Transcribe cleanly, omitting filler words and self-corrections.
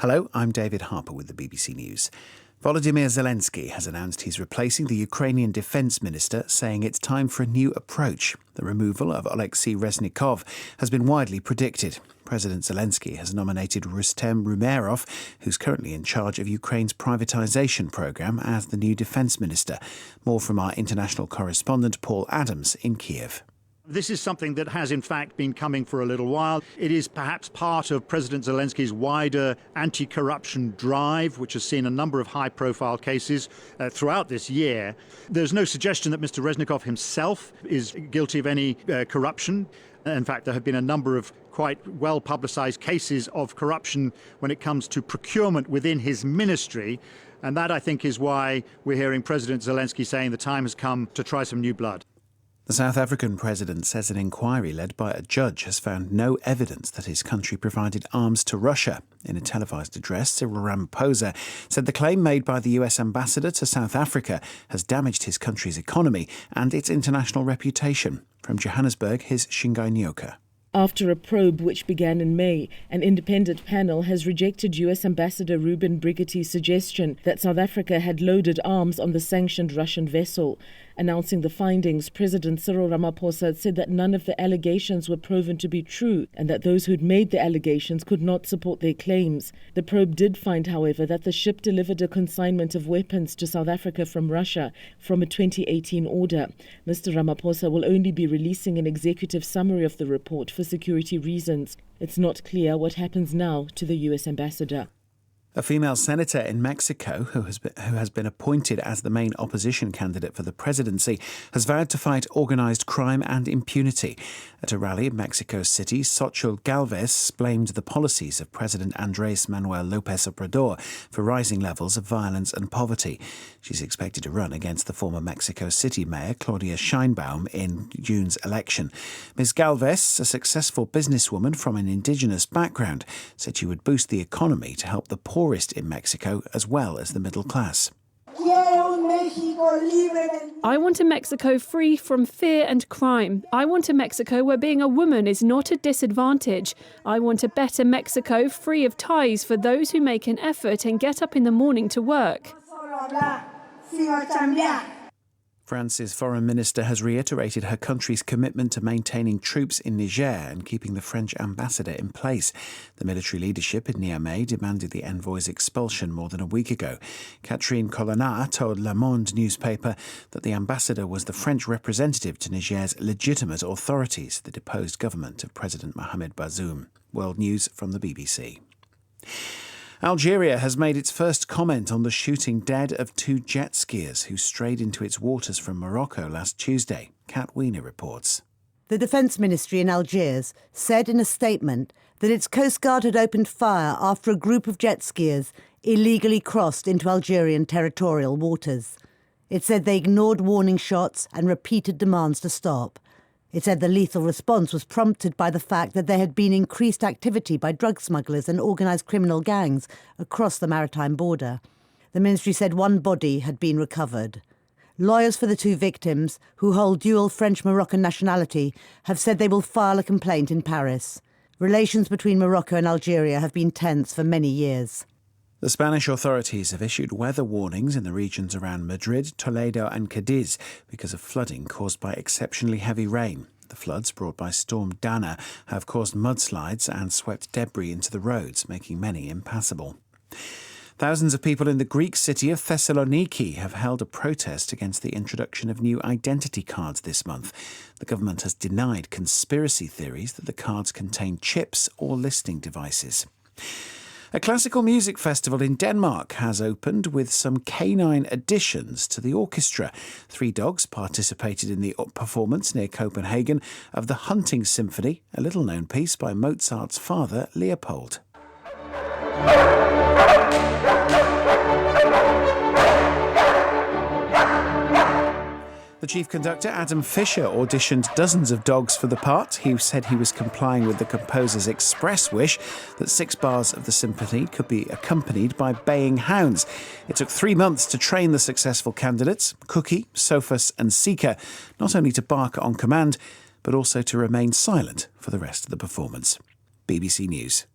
Hello, I'm David Harper with the BBC News. Volodymyr Zelensky has announced he's replacing the Ukrainian defence minister, saying it's time for a new approach. The removal of Oleksiy Reznikov has been widely predicted. President Zelensky has nominated Rustem Umerov, who's currently in charge of Ukraine's privatisation programme, as the new defence minister. More from our international correspondent Paul Adams in Kiev. This is something that has in fact been coming for a little while. It is perhaps part of President Zelensky's wider anti-corruption drive, which has seen a number of high-profile cases throughout this year. There's no suggestion that Mr. Reznikov himself is guilty of any corruption. In fact, there have been a number of quite well-publicised cases of corruption when it comes to procurement within his ministry. And that, I think, is why we're hearing President Zelensky saying the time has come to try some new blood. The South African president says an inquiry led by a judge has found no evidence that his country provided arms to Russia. In a televised address, Cyril Ramaphosa said the claim made by the US ambassador to South Africa has damaged his country's economy and its international reputation. From Johannesburg, here's Shingai Nyoka. After a probe which began in May, an independent panel has rejected US Ambassador Ruben Brigitti's suggestion that South Africa had loaded arms on the sanctioned Russian vessel. Announcing the findings, President Cyril Ramaphosa said that none of the allegations were proven to be true and that those who'd made the allegations could not support their claims. The probe did find, however, that the ship delivered a consignment of weapons to South Africa from Russia from a 2018 order. Mr. Ramaphosa will only be releasing an executive summary of the report for security reasons. It's not clear what happens now to the US ambassador. A female senator in Mexico, who has been appointed as the main opposition candidate for the presidency, has vowed to fight organised crime and impunity. At a rally in Mexico City, Xochitl Gálvez blamed the policies of President Andrés Manuel López Obrador for rising levels of violence and poverty. She's expected to run against the former Mexico City mayor, Claudia Sheinbaum, in June's election. Ms. Gálvez, a successful businesswoman from an indigenous background, said she would boost the economy to help the poorest in Mexico as well as the middle class. I want a Mexico free from fear and crime. I want a Mexico where being a woman is not a disadvantage. I want a better Mexico free of ties for those who make an effort and get up in the morning to work. France's foreign minister has reiterated her country's commitment to maintaining troops in Niger and keeping the French ambassador in place. The military leadership in Niamey demanded the envoy's expulsion more than a week ago. Catherine Colonna told Le Monde newspaper that the ambassador was the French representative to Niger's legitimate authorities, the deposed government of President Mohamed Bazoum. World News from the BBC. Algeria has made its first comment on the shooting dead of 2 jet skiers who strayed into its waters from Morocco last Tuesday. Kat Wiener reports. The Defence Ministry in Algiers said in a statement that its Coast Guard had opened fire after a group of jet skiers illegally crossed into Algerian territorial waters. It said they ignored warning shots and repeated demands to stop. It said the lethal response was prompted by the fact that there had been increased activity by drug smugglers and organised criminal gangs across the maritime border. The ministry said 1 body had been recovered. Lawyers for the 2 victims, who hold dual French-Moroccan nationality, have said they will file a complaint in Paris. Relations between Morocco and Algeria have been tense for many years. The Spanish authorities have issued weather warnings in the regions around Madrid, Toledo and Cadiz because of flooding caused by exceptionally heavy rain. The floods brought by Storm Dana have caused mudslides and swept debris into the roads, making many impassable. Thousands of people in the Greek city of Thessaloniki have held a protest against the introduction of new identity cards this month. The government has denied conspiracy theories that the cards contain chips or listening devices. A classical music festival in Denmark has opened with some canine additions to the orchestra. 3 dogs participated in the performance near Copenhagen of the Hunting Symphony, a little-known piece by Mozart's father, Leopold. The chief conductor, Adam Fisher, auditioned dozens of dogs for the part. He said he was complying with the composer's express wish that 6 bars of the symphony could be accompanied by baying hounds. It took 3 months to train the successful candidates, Cookie, Sophus and Seeker, not only to bark on command, but also to remain silent for the rest of the performance. BBC News.